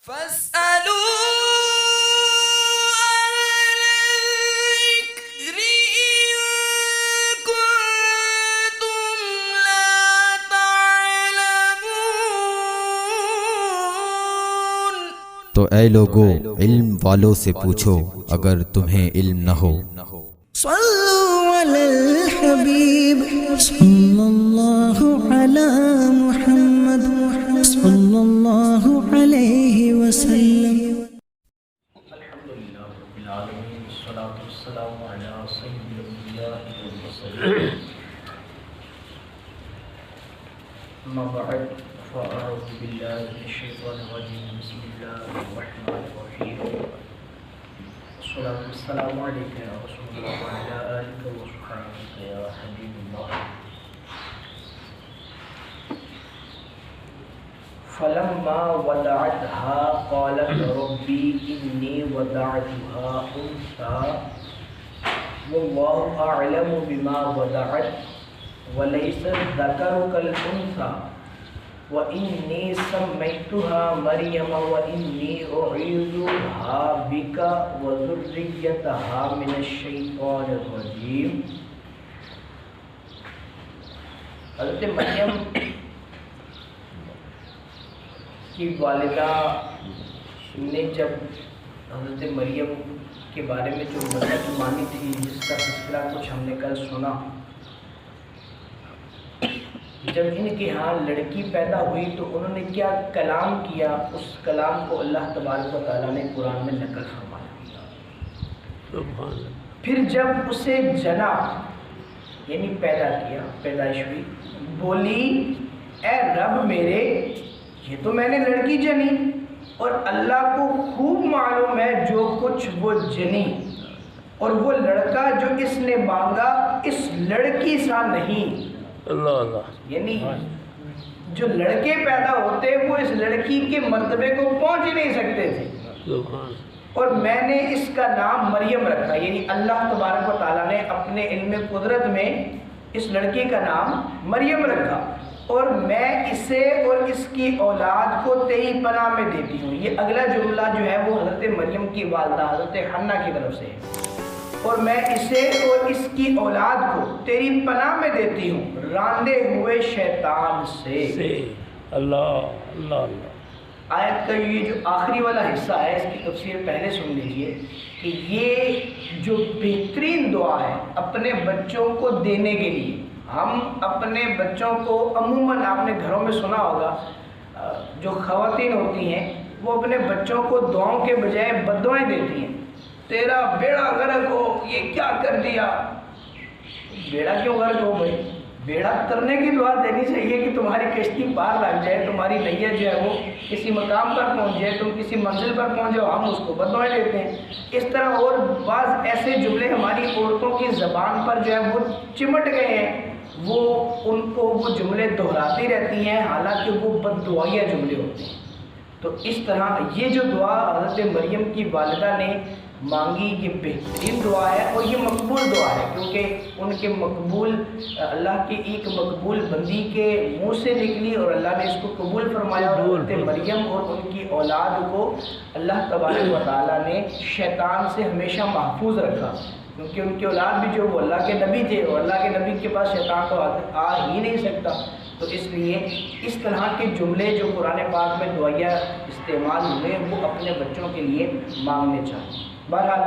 فاسألوا الذكر إن كنتم لا تعلمون۔ تو اے لوگو علم والوں سے پوچھو اگر تمہیں علم نہ ہو۔ صلوا علی الحبیب صلی اللہ علی محمد صلی اللہ علیہ وسلم۔ الحمدللہ رب العالمین والصلاة والسلام علی سید الانبیاء والمرسلین اما بعد فاعوذ باللہ من الشیطان الرجیم بسم اللہ الرحمن الرحیم والصلاة والسلام علیک یا رسول اللہ وعلی آلک وصحبہ یا حبیب اللہ۔ فلما وضعتها قالت ربي إني وضعتها أنثى والله أعلم بما وضعت وليس الذكر كالأنثى وإني سميتها مريم وإني أعيذها بك وذريتها من الشيطان الرجيم۔ حضرت مریم کی والدہ نے جب حضرت مریم کے بارے میں جو منت مانی تھی، جس کا سلسلہ کچھ ہم نے کل سنا، جب ان کے ہاں لڑکی پیدا ہوئی تو انہوں نے کیا کلام کیا، اس کلام کو اللہ تبارک و تعالیٰ نے قرآن میں نقل فرمایا۔ پھر جب اسے جنا یعنی پیدا کیا، پیدائش ہوئی، بولی اے رب میرے، یہ تو میں نے لڑکی جنی اور اللہ کو خوب معلوم ہے جو کچھ وہ جنی، اور وہ لڑکا جو اس نے مانگا اس لڑکی سا نہیں۔ اللہ اللہ، یعنی جو لڑکے پیدا ہوتے وہ اس لڑکی کے مرتبے کو پہنچ ہی نہیں سکتے تھے، اور میں نے اس کا نام مریم رکھا، یعنی اللہ تبارک و تعالیٰ نے اپنے علم قدرت میں اس لڑکی کا نام مریم رکھا، اور میں اسے اور اس کی اولاد کو تیری پناہ میں دیتی ہوں۔ یہ اگلا جملہ جو ہے وہ حضرت مریم کی والدہ حضرت حنہ کی طرف سے ہے، اور میں اسے اور اس کی اولاد کو تیری پناہ میں دیتی ہوں راندے ہوئے شیطان سے۔ اللہ اللہ اللہ۔ آیت کا یہ جو آخری والا حصہ ہے اس کی تفسیر پہلے سن لیجئے کہ یہ جو بہترین دعا ہے اپنے بچوں کو دینے کے لیے، ہم اپنے بچوں کو عموماً آپ نے گھروں میں سنا ہوگا، جو خواتین ہوتی ہیں وہ اپنے بچوں کو دعاؤں کے بجائے بددعائیں دیتی ہیں، تیرا بیڑا غرق ہو، یہ کیا کر دیا۔ بیڑا کیوں غرق ہو بھائی؟ بیڑا ترنے کی دعا دینی چاہیے کہ تمہاری کشتی پار لگ جائے، تمہاری نیا جو ہے وہ کسی مقام پر پہنچ جائے، تم کسی منزل پر پہنچ جاؤ، ہم اس کو بددعائیں دیتے ہیں۔ اس طرح اور بعض ایسے جملے ہماری عورتوں کی زبان پر جو ہے وہ چمٹ گئے ہیں، وہ ان کو وہ جملے دہراتی رہتی ہیں حالانکہ وہ بددعائیہ جملے ہوتے ہیں۔ تو اس طرح یہ جو دعا حضرت مریم کی والدہ نے مانگی یہ بہترین دعا ہے، اور یہ مقبول دعا ہے کیونکہ ان کے مقبول اللہ کی ایک مقبول بندی کے منہ سے نکلی اور اللہ نے اس کو قبول فرمایا، اور حضرت مریم اور ان کی اولاد کو اللہ تبارک و تعالیٰ نے شیطان سے ہمیشہ محفوظ رکھا، کیونکہ ان کی اولاد بھی جو وہ اللہ کے نبی تھے، اور اللہ کے نبی کے پاس شیطان تو آ ہی نہیں سکتا، تو اس لیے اس طرح کے جملے جو قرآن پاک میں دعائیہ استعمال ہوئے وہ اپنے بچوں کے لیے مانگنے چاہیے۔ بہرحال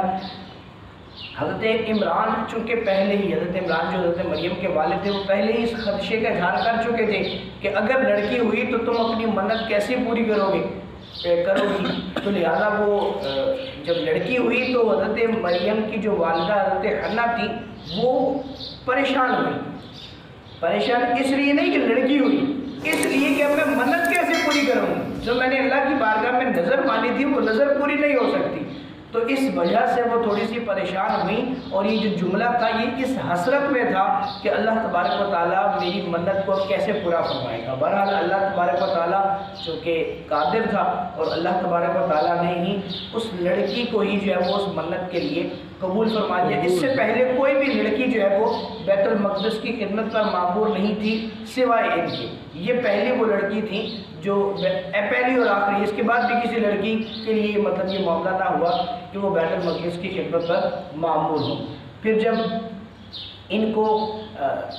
حضرت عمران چونکہ پہلے ہی حضرت عمران جو حضرت مریم کے والد تھے وہ پہلے ہی اس خدشے کا اظہار کر چکے تھے کہ اگر لڑکی ہوئی تو تم اپنی منت کیسے پوری کرو گی، تو لہٰذا وہ جب لڑکی ہوئی تو حضرت مریم کی جو والدہ حضرت حنہ تھی وہ پریشان ہوئی۔ پریشان اس لیے نہیں کہ لڑکی ہوئی، اس لیے کہ اب میں منت کیسے پوری کروں، جو میں نے اللہ کی بارگاہ میں نظر مانی تھی وہ نظر پوری نہیں ہو سکتی، تو اس وجہ سے وہ تھوڑی سی پریشان ہوئی، اور یہ جو جملہ تھا یہ اس حسرت میں تھا کہ اللہ تبارک و تعالیٰ میری منت کو کیسے پورا فرمائے گا۔ بہرحال اللہ تبارک و تعالیٰ چونکہ قادر تھا، اور اللہ تبارک و تعالیٰ نے ہی اس لڑکی کو ہی جو ہے وہ اس منت کے لیے قبول فرما دیا۔ اس سے پہلے کوئی بھی لڑکی جو ہے وہ بیت المقدس کی خدمت پر معمور نہیں تھی سوائے ان کے، یہ پہلی وہ لڑکی تھی جو پہلی اور آخری، اس کے بعد بھی کسی لڑکی کے لیے مطلب یہ معاملہ نہ ہوا کہ وہ بیت المقدس کی خدمت پر معمور ہو۔ پھر جب ان کو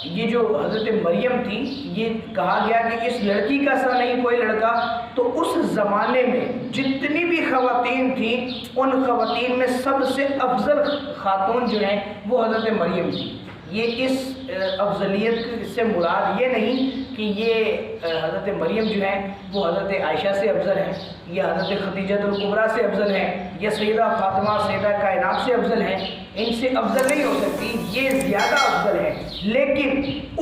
یہ جو حضرت مریم تھی، یہ کہا گیا کہ اس لڑکی کا سا نہیں کوئی لڑکا، تو اس زمانے میں جتنی بھی خواتین تھیں ان خواتین میں سب سے افضل خاتون جو ہیں وہ حضرت مریم تھی۔ یہ اس افضلیت سے مراد یہ نہیں کہ یہ حضرت مریم جو ہیں وہ حضرت عائشہ سے افضل ہیں یا حضرت خدیجہ الکبریٰ سے افضل ہیں یا سیدہ فاطمہ سیدہ کائنات سے افضل ہیں، ان سے افضل نہیں ہو سکتی، یہ زیادہ افضل ہیں۔ لیکن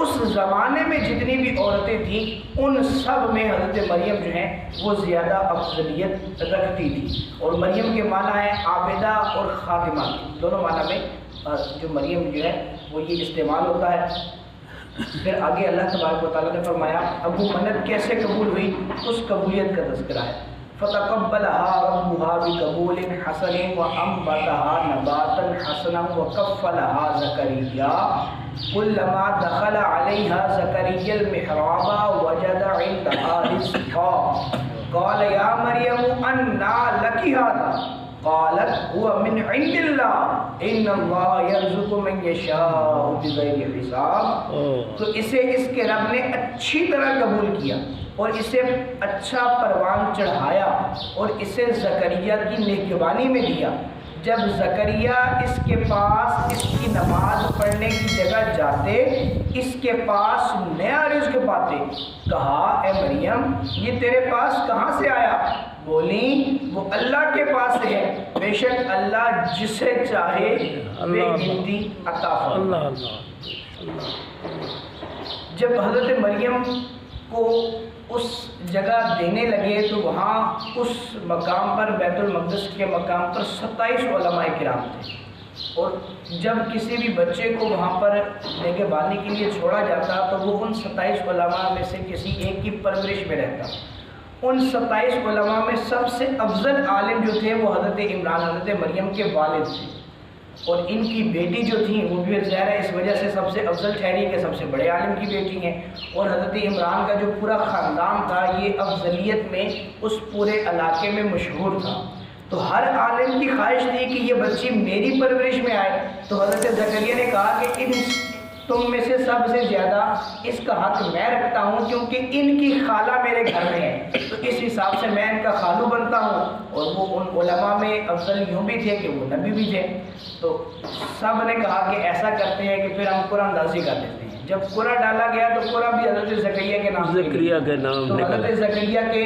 اس زمانے میں جتنی بھی عورتیں تھیں ان سب میں حضرت مریم جو ہیں وہ زیادہ افضلیت رکھتی تھی۔ اور مریم کے معنی ہے عابدہ اور خادمہ، دونوں معنی میں جو مریم جو ہے وہ یہ استعمال ہوتا ہے۔ پھر آگے اللہ تبارک و تعالیٰ نے فرمایا اب وہ منت کیسے قبول ہوئی، اس قبولیت کا تذکرہ ہے۔ فَتَقَبَّلَهَا رَبُّهَا بِقَبُولٍ حَسَنٍ وَأَنبَتَهَا نَبَاتًا حَسَنًا وَكَفَّلَهَا زَكَرِيَّا كُلَّمَا دَخَلَ عَلَيْهَا زَكَرِيَّا الْمِحْرَابَ وَجَدَ عِندَهَا رِزْقًا قَالَ يَا مَرْيَمُ أَنَّىٰ لَكِ هَٰذَا قالت هو من عند الله ان الله يرزق من يشاء بغیر حساب۔ تو اسے اس کے رب نے اچھی طرح قبول کیا اور اسے اچھا پروان چڑھایا اور اسے زکریا کی نگہبانی میں دیا۔ جب زکریا اس کے پاس اس کی نماز پڑھنے کی جگہ جاتے، اس کے پاس نیا رزق پاتے، کہا اے مریم یہ تیرے پاس کہاں سے آیا؟ بولی وہ اللہ کے پاس سے ہے، بے شک اللہ جسے چاہے بے گنتی عطا فرمائے۔ جب حضرت مریم کو اس جگہ دینے لگے تو وہاں اس مقام پر بیت المقدس کے مقام پر 27 علماء کرام تھے، اور جب کسی بھی بچے کو وہاں پر نگہبانی کے لیے چھوڑا جاتا تو وہ ان 27 علماء میں سے کسی ایک کی پرورش میں رہتا۔ ان 27 علماء میں سب سے افضل عالم جو تھے وہ حضرت عمران حضرت مریم کے والد تھے، اور ان کی بیٹی جو تھیں وہ بھی ظاہر ہے اس وجہ سے سب سے افضل ٹھہری کہ سب سے بڑے عالم کی بیٹی ہیں، اور حضرت عمران کا جو پورا خاندان تھا یہ افضلیت میں اس پورے علاقے میں مشہور تھا۔ تو ہر عالم کی خواہش تھی کہ یہ بچی میری پرورش میں آئے، تو حضرت زکریا نے کہا کہ تم میں سے سب سے زیادہ اس کا حق میں رکھتا ہوں کیونکہ ان کی خالہ میرے گھر میں ہے، تو اس حساب سے میں ان کا خالو بنتا ہوں۔ اور وہ ان علماء میں افضل یوں بھی تھے کہ وہ نبی بھی تھے، تو سب نے کہا کہ ایسا کرتے ہیں کہ پھر ہم قرآن اندازی کر دیتے ہیں۔ جب قرآن ڈالا گیا تو قرآن بھی حضرت زکریا کے نام تو حضرت زکریا کے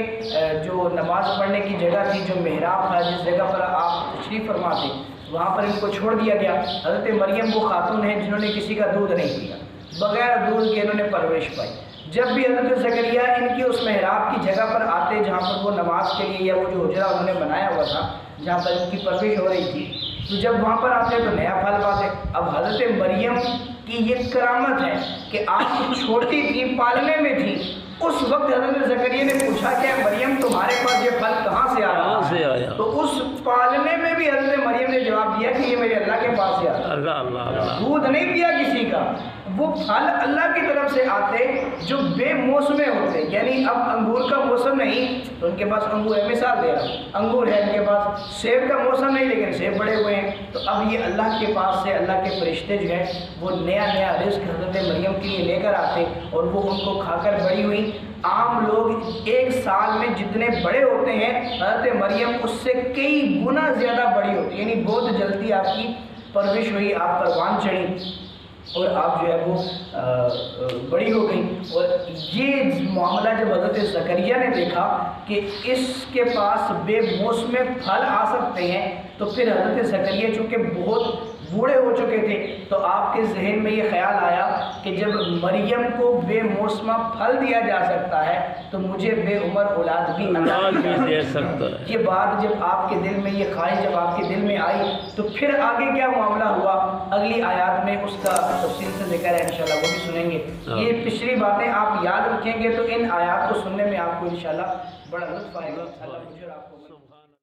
جو نماز پڑھنے کی جگہ تھی، جو محراب تھا جس جگہ پر آپ تشریف فرما تھے، وہاں پر ان کو چھوڑ دیا گیا۔ حضرت مریم وہ خاتون ہیں جنہوں نے کسی کا دودھ نہیں پیا، بغیر دودھ کے انہوں نے پرورش پائی۔ جب بھی حضرت زکریا ان کی اس محراب کی جگہ پر آتے جہاں پر وہ نماز کے لیے یا وہ جو حجرہ انہوں نے بنایا ہوا تھا جہاں پر ان کی پرورش ہو رہی تھی، تو جب وہاں پر آتے تو نیا پھل پاتے۔ اب حضرت مریم کی یہ کرامت ہے کہ آپ چھوٹی تھی، پالنے میں تھی، اس وقت حضرت زکریا نے پوچھا کہ مریم تمہارے پاس یہ پھل کہاں سے آیا؟ تو اس پالنے میں بھی حضرت مریم نے جواب دیا کہ یہ میرے اللہ کے پاس سے آیا۔ دودھ نہیں پیا کسی کا، وہ پھل اللہ کی طرف سے آتے جو بے موسمے ہوتے، یعنی اب انگور کا موسم نہیں تو ان کے پاس انگور ہے، مثال دے رہا ہوں، انگور ہے ان کے پاس، سیب کا موسم نہیں لیکن سیب بڑے ہوئے ہیں، تو اب یہ اللہ کے پاس سے اللہ کے فرشتے جو ہیں وہ نیا نیا رزق حضرت مریم کے لیے لے کر آتے اور وہ ان کو کھا کر بڑی ہوئی۔ عام لوگ ایک سال میں جتنے بڑے ہوتے ہیں حضرت مریم اس سے کئی گنا زیادہ بڑی ہوتی، یعنی بہت جلدی آپ کی پرورش ہوئی، آپ پروان چڑھی اور آپ جو ہے وہ بڑی ہو گئی۔ اور یہ معاملہ جب حضرت زکریا نے دیکھا کہ اس کے پاس بے موسم پھل آ سکتے ہیں، تو پھر حضرت زکریا چونکہ بہت بوڑھے ہو چکے تھے تو آپ کے ذہن میں یہ خیال آیا کہ جب مریم کو بے موسمہ پھل دیا جا سکتا ہے تو مجھے بے عمر اولاد بھی دے سکتا ہے۔ یہ بات جب آپ کے دل میں، یہ خواہش جب آپ کے دل میں آئی تو پھر آگے کیا معاملہ ہوا اگلی آیات میں اس کا تفصیل سے ذکر ہے، انشاءاللہ وہ بھی سنیں گے۔ یہ پچھلی باتیں آپ یاد رکھیں گے تو ان آیات کو سننے میں آپ کو انشاءاللہ بڑا لطف آئے گا۔ اللہ مجھے اور آپ کو